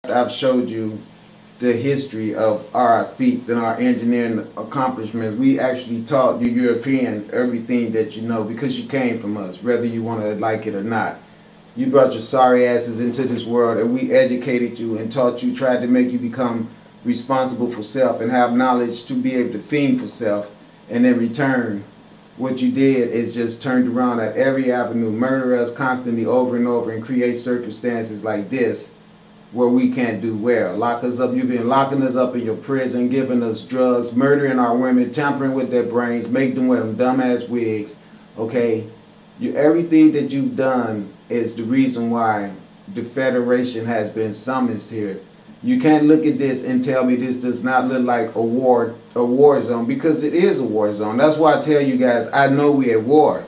I've showed you the history of our feats and our engineering accomplishments. We actually taught you Europeans everything that you know because you came from us, whether you want to like it or not. You brought your sorry asses into this world and we educated you and taught you, tried to make you become responsible for self and have knowledge to be able to fiend for self. And in return, what you did is just turned around at every avenue, murder us constantly over and over and create circumstances like this where we can't do well. Lock us up. You've been locking us up in your prison, giving us drugs, murdering our women, tampering with their brains, making them wear them dumbass wigs. Okay? Everything that you've done is the reason why the Federation has been summoned here. You can't look at this and tell me this does not look like a war zone, because it is a war zone. That's why I tell you guys, I know we're at war.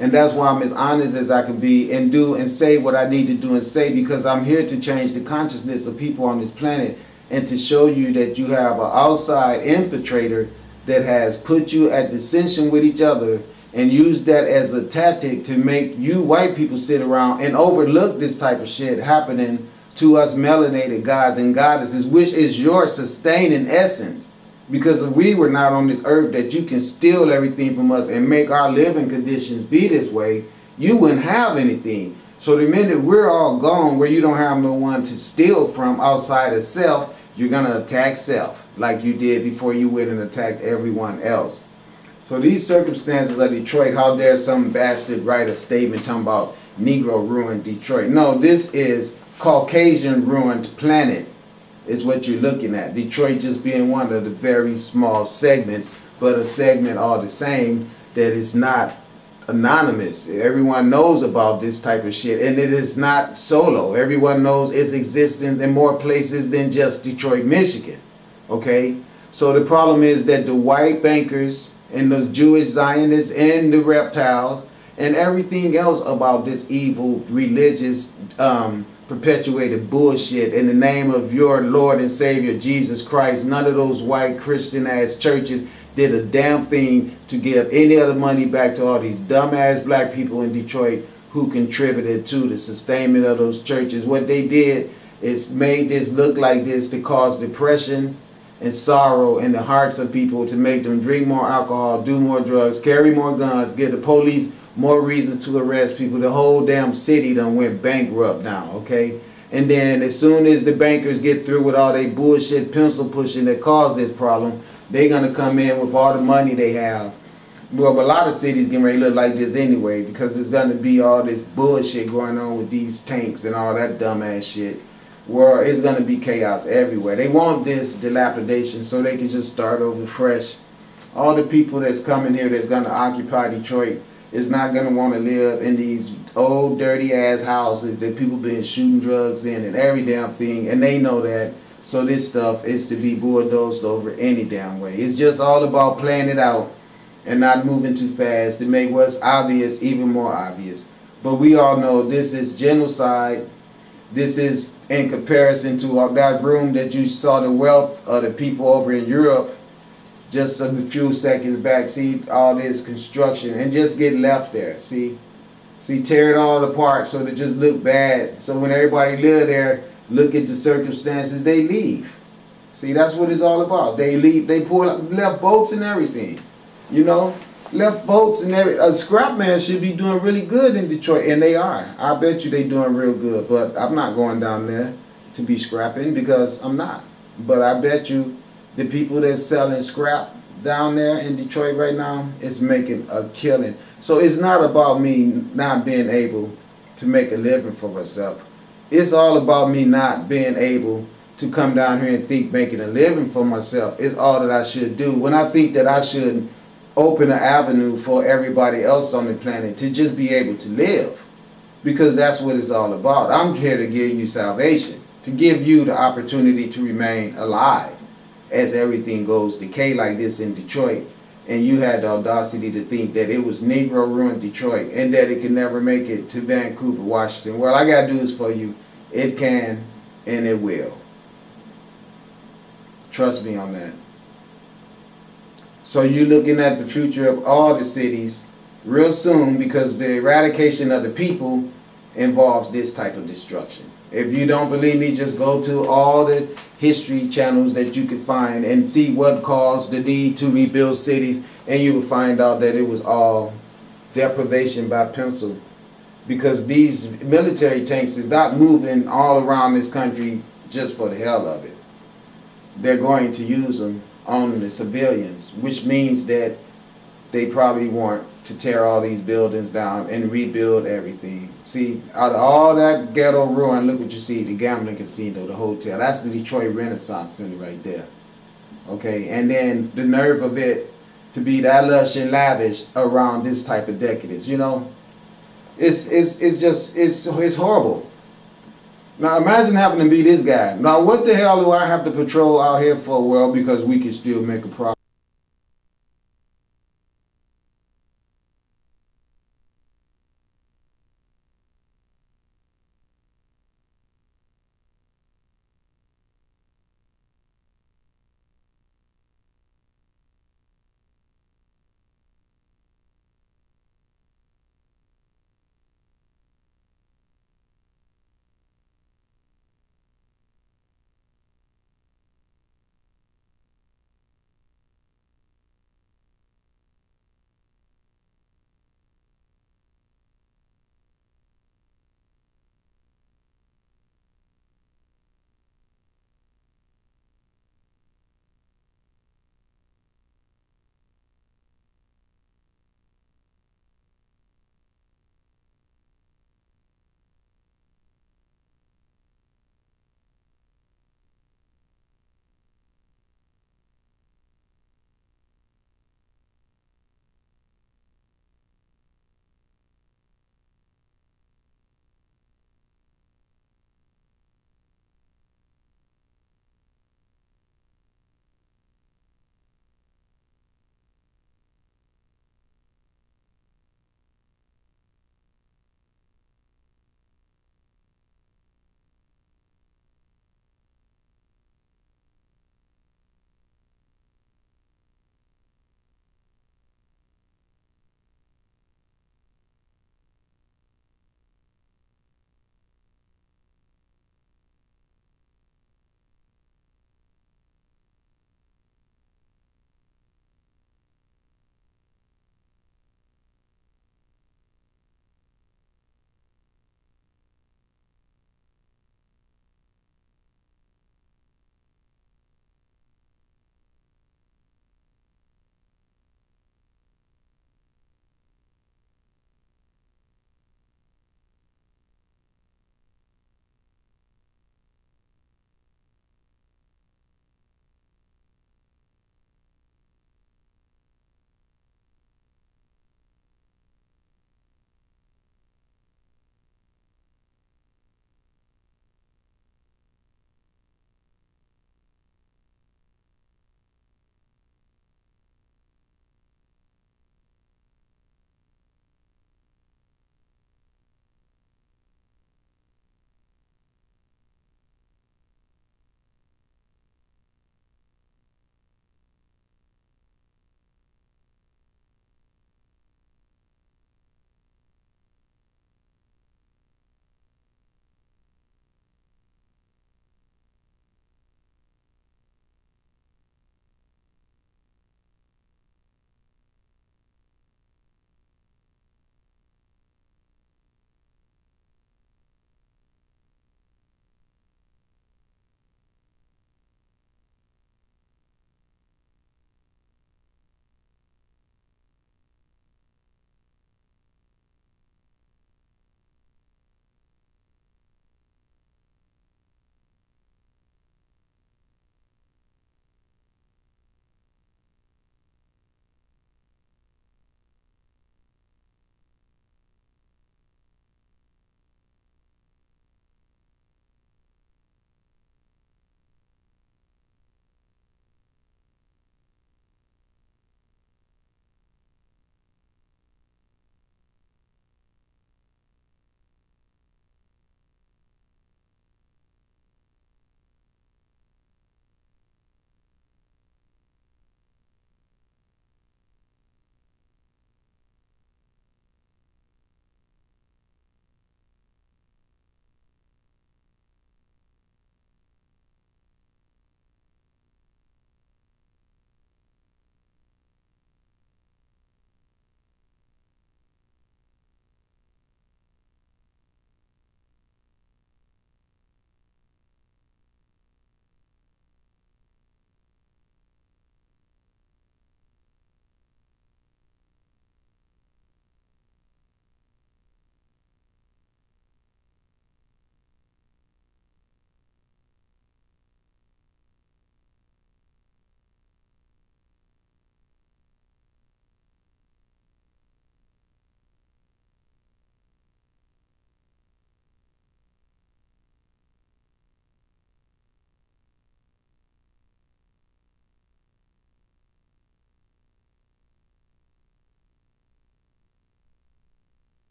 And that's why I'm as honest as I can be and do and say what I need to do and say, because I'm here to change the consciousness of people on this planet and to show you that you have an outside infiltrator that has put you at dissension with each other and used that as a tactic to make you white people sit around and overlook this type of shit happening to us melanated gods and goddesses, which is your sustaining essence. Because if we were not on this earth that you can steal everything from us and make our living conditions be this way, you wouldn't have anything. So the minute we're all gone, where you don't have no one to steal from outside of self, you're going to attack self like you did before you went and attacked everyone else. So these circumstances of Detroit, how dare some bastard write a statement talking about Negro ruined Detroit. No, this is Caucasian ruined planet is what you're looking at. Detroit just being one of the very small segments, but a segment all the same that is not anonymous. Everyone knows about this type of shit, and it is not solo. Everyone knows its existence in more places than just Detroit, Michigan. Okay? So the problem is that the white bankers and the Jewish Zionists and the reptiles and everything else about this evil religious perpetuated bullshit in the name of your Lord and Savior Jesus Christ. None of those white Christian ass churches did a damn thing to give any of the money back to all these dumbass black people in Detroit who contributed to the sustainment of those churches. What they did is made this look like this to cause depression and sorrow in the hearts of people, to make them drink more alcohol, do more drugs, carry more guns, give the police more reasons to arrest people. The whole damn city done went bankrupt now, okay? And then as soon as the bankers get through with all their bullshit pencil pushing that caused this problem, they're going to come in with all the money they have. Well, a lot of cities getting ready to look like this anyway, because there's going to be all this bullshit going on with these tanks and all that dumbass shit, where it's going to be chaos everywhere. They want this dilapidation so they can just start over fresh. All the people that's coming here that's going to occupy Detroit is not going to want to live in these old dirty ass houses that people been shooting drugs in and every damn thing, and they know that. So this stuff is to be bulldozed over any damn way. It's just all about playing it out and not moving too fast to make what's obvious even more obvious. But we all know this is genocide. This is in comparison to that room that you saw the wealth of the people over in Europe just a few seconds back. See all this construction and just get left there. See, tear it all apart so it just look bad. So when everybody live there, look at the circumstances, they leave. See, that's what it's all about. They leave. They left boats and everything. You know, left boats and everything. A scrap man should be doing really good in Detroit, and they are. I bet you they doing real good. But I'm not going down there to be scrapping, because I'm not. But I bet you the people that's selling scrap down there in Detroit right now is making a killing. So it's not about me not being able to make a living for myself. It's all about me not being able to come down here and think making a living for myself is all that I should do, when I think that I should open an avenue for everybody else on the planet to just be able to live. Because that's what it's all about. I'm here to give you salvation, to give you the opportunity to remain alive as everything goes decay like this in Detroit. And you had the audacity to think that it was Negro ruined Detroit and that it could never make it to Vancouver, Washington. Well, I got news for you. It can and it will. Trust me on that. So you're looking at the future of all the cities real soon, because the eradication of the people involves this type of destruction. If you don't believe me, just go to all the history channels that you could find and see what caused the need to rebuild cities, and you will find out that it was all deprivation by pencil. Because these military tanks is not moving all around this country just for the hell of it. They're going to use them on the civilians, which means that they probably want to tear all these buildings down and rebuild everything. See, out of all that ghetto ruin, look what you see, the gambling casino, the hotel. That's the Detroit Renaissance Center right there. Okay, and then the nerve of it to be that lush and lavish around this type of decadence, you know? It's horrible. Now imagine having to be this guy. Now what the hell do I have to patrol out here for? Well, because we can still make a profit.